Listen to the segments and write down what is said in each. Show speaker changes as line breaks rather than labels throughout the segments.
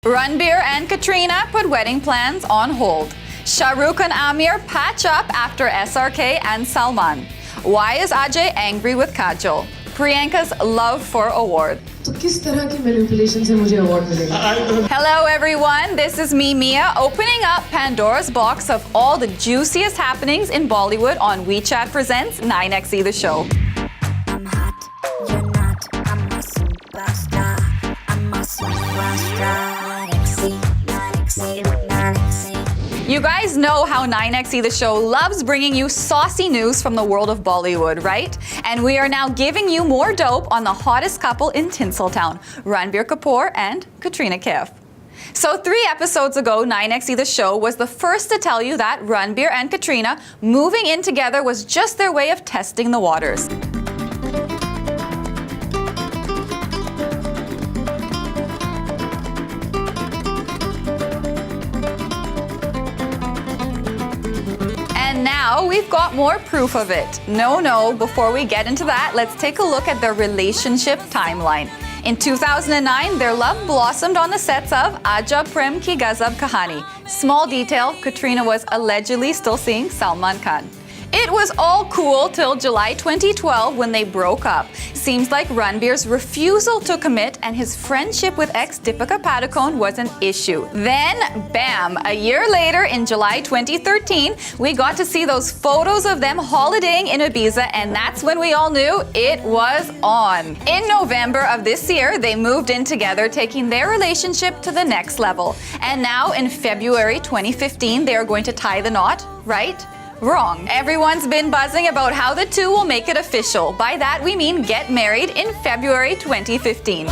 Ranbir and Katrina put wedding plans on hold. Shah Rukh and Amir patch up after SRK and Salman. Why is Ajay angry with Kajol? Priyanka's love for award. Hello everyone, this is me, Mia, opening up Pandora's box of all the juiciest happenings in Bollywood on WeChat Presents 9XE The Show.
I'm hot, you're not, I'm a superstar, I'm a superstar. 9XE.
You guys know how 9XE The Show loves bringing you saucy news from the world of Bollywood, right? And we are now giving you more dope on the hottest couple in Tinseltown, Ranbir Kapoor and Katrina Kaif. So 3 episodes ago, 9XE The Show was the first to tell you that Ranbir and Katrina moving in together was just their way of testing the waters. And now we've got more proof of it. No, before we get into that, let's take a look at their relationship timeline. In 2009, their love blossomed on the sets of Ajab Prem Ki Gazab Kahani. Small detail, Katrina was allegedly still seeing Salman Khan. It was all cool till July 2012 when they broke up. Seems like Ranbir's refusal to commit and his friendship with ex Deepika Padukone was an issue. Then, bam! A year later, in July 2013, we got to see those photos of them holidaying in Ibiza, and that's when we all knew it was on. In November of this year, they moved in together, taking their relationship to the next level. And now, in February 2015, they are going to tie the knot, right? Wrong. Everyone's been buzzing about how the two will make it official. By that we mean get married in February 2015.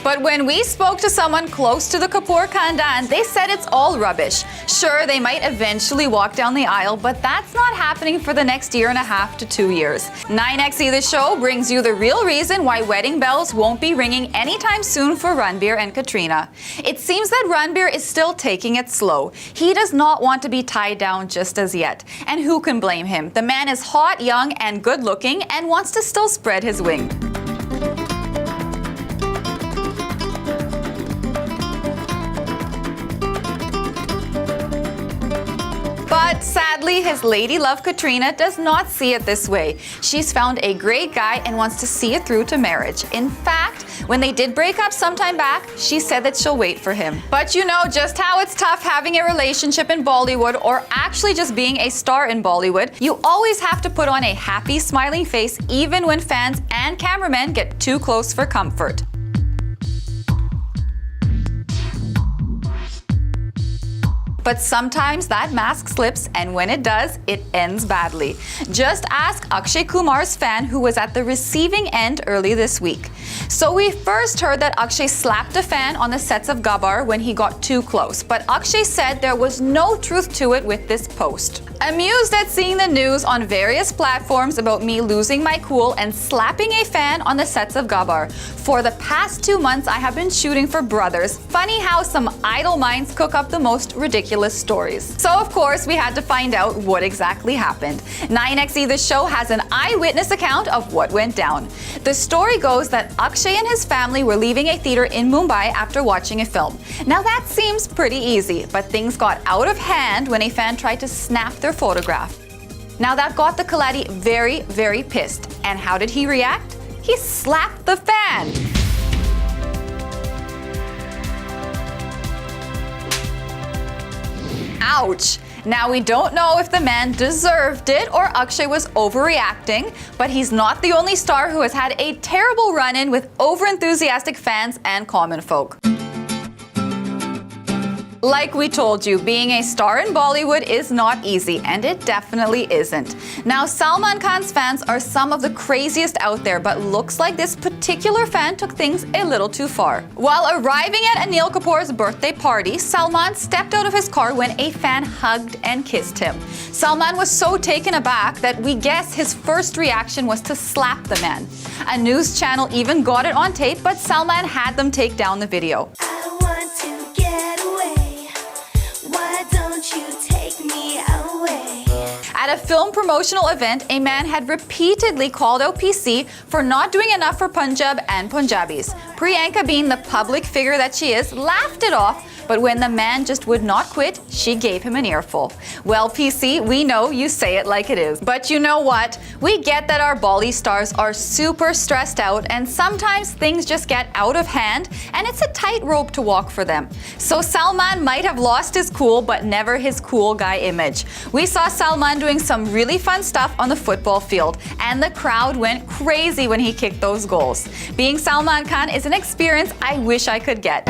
But when we spoke to someone close to the Kapoor Khandan, they said it's all rubbish. Sure, they might eventually walk down the aisle, but that's not happening for the next 1.5 to 2 years. 9XE The Show brings you the real reason why wedding bells won't be ringing anytime soon for Ranbir and Katrina. It seems that Ranbir is still taking it slow. He does not want to be tied down just as yet. And who can blame him? The man is hot, young, and good looking and wants to still spread his wing. But sadly, his lady love Katrina does not see it this way. She's found a great guy and wants to see it through to marriage. In fact, when they did break up sometime back, she said that she'll wait for him. But you know just how it's tough having a relationship in Bollywood, or actually just being a star in Bollywood. You always have to put on a happy, smiling face even when fans and cameramen get too close for comfort. But sometimes that mask slips, and when it does, it ends badly. Just ask Akshay Kumar's fan who was at the receiving end early this week. So we first heard that Akshay slapped a fan on the sets of Gabbar when he got too close, but Akshay said there was no truth to it with this post. Amused at seeing the news on various platforms about me losing my cool and slapping a fan on the sets of Gabbar. For the past 2 months, I have been shooting for Brothers. Funny how some idle minds cook up the most ridiculous stories. So of course, we had to find out what exactly happened. 9XE The Show has an eyewitness account of what went down. The story goes that Akshay and his family were leaving a theater in Mumbai after watching a film. Now that seems pretty easy, but things got out of hand when a fan tried to snap their photograph. Now that got the Kaladi very, very pissed. And how did he react? He slapped the fan. Ouch! Now we don't know if the man deserved it or Akshay was overreacting, but he's not the only star who has had a terrible run-in with overenthusiastic fans and common folk. Like we told you, being a star in Bollywood is not easy, and it definitely isn't. Now, Salman Khan's fans are some of the craziest out there, but looks like this particular fan took things a little too far. While arriving at Anil Kapoor's birthday party, Salman stepped out of his car when a fan hugged and kissed him. Salman was so taken aback that we guess his first reaction was to slap the man. A news channel even got it on tape, but Salman had them take down the video. At a film promotional event, a man had repeatedly called out PC for not doing enough for Punjab and Punjabis. Priyanka, being the public figure that she is, laughed it off, but when the man just would not quit, she gave him an earful. Well, PC, we know you say it like it is. But you know what? We get that our Bolly stars are super stressed out and sometimes things just get out of hand and it's a tightrope to walk for them. So Salman might have lost his cool, but never his cool guy image. We saw Salman doing some really fun stuff on the football field and the crowd went crazy when he kicked those goals. Being Salman Khan is an experience I wish I could get.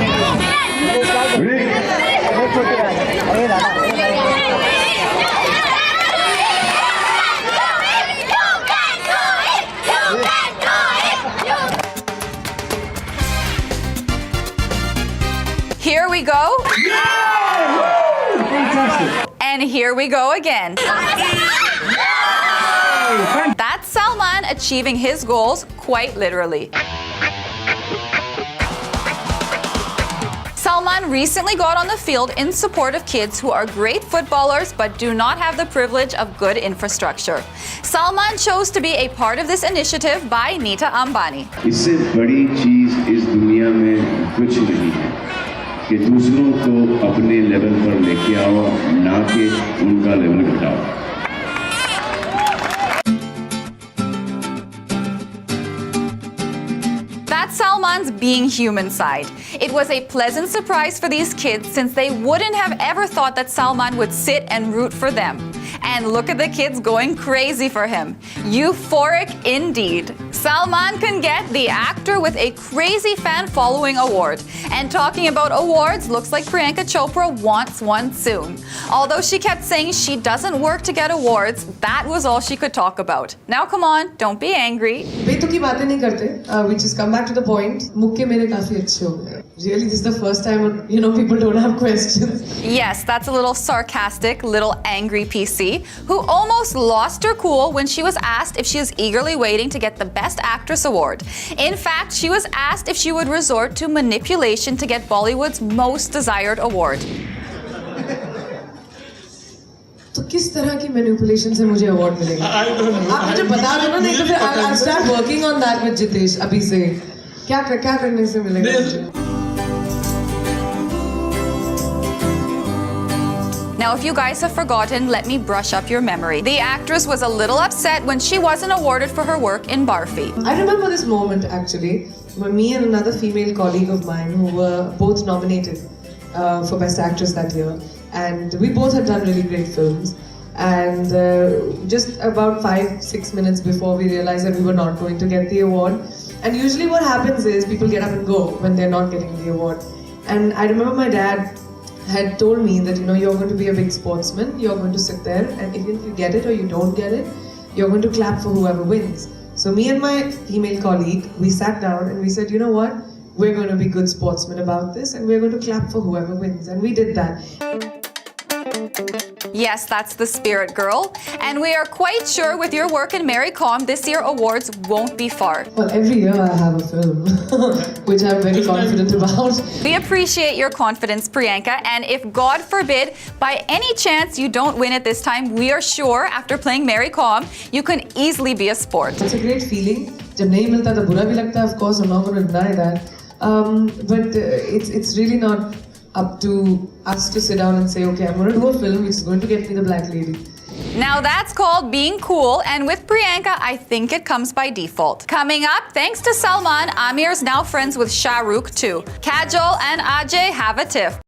Here we go. And here we go again. That's Salman achieving his goals quite literally. Salman recently got on the field in support of kids who are great footballers but do not have the privilege of good infrastructure. Salman chose to be a part of this initiative by Nita Ambani.
इससे बड़ी चीज इस दुनिया में कुछ नहीं है कि दूसरों को अपने लेवल पर लेके आओ, ना कि उनका लेवल घटाओ.
That's Salman's being human side. It was a pleasant surprise for these kids since they wouldn't have ever thought that Salman would sit and root for them. And look at the kids going crazy for him. Euphoric indeed. Salman can get the actor with a crazy fan following award. And talking about awards, looks like Priyanka Chopra wants one soon. Although she kept saying she doesn't work to get awards, that was all she could talk about. Now come on, don't be angry.
बेतुकी बातें नहीं करते. We just come back to the point. मुक्के मेरे काफी अच्छे हो गए. Really, this is the first time, people don't have questions.
Yes, that's a little sarcastic, little angry PC, who almost lost her cool when she was asked if she is eagerly waiting to get the Best Actress award. In fact, she was asked if she would resort to manipulation to get Bollywood's most desired award.
तो किस तरह की manipulation से मुझे award मिलेगा? आप मुझे बता दो ना, नहीं तो फिर I'll start working on that with Jitesh अभी से. क्या करने से मिलेगा मुझे?
Now, if you guys have forgotten, let me brush up your memory. The actress was a little upset when she wasn't awarded for her work in Barfi.
I remember this moment actually, when me and another female colleague of mine who were both nominated for Best Actress that year, and we both had done really great films. And just about 5-6 minutes before we realized that we were not going to get the award. And usually what happens is people get up and go when they're not getting the award. And I remember my dad had told me that, you're going to be a big sportsman, you're going to sit there, and even if you get it or you don't get it, you're going to clap for whoever wins. So me and my female colleague, we sat down and we said, you know what, we're going to be good sportsmen about this and we're going to clap for whoever wins. And we did that.
Yes, that's the spirit, girl. And we are quite sure with your work in Mary Com, this year awards won't be far.
Well, every year I have a film, which I'm very confident about.
We appreciate your confidence, Priyanka, and if God forbid, by any chance you don't win it this time, we are sure after playing Mary Com, you can easily be a sport.
It's a great feeling. जब नहीं मिलता तो बुरा भी लगता है, of course, I'm not going to deny that. But it's really not up to us to sit down and say, okay, I'm going to do a film which is going to get me the Black Lady.
Now that's called being cool, and with Priyanka, I think it comes by default. Coming up, thanks to Salman, Amir's now friends with Shah Rukh too. Kajol and Ajay have a tiff.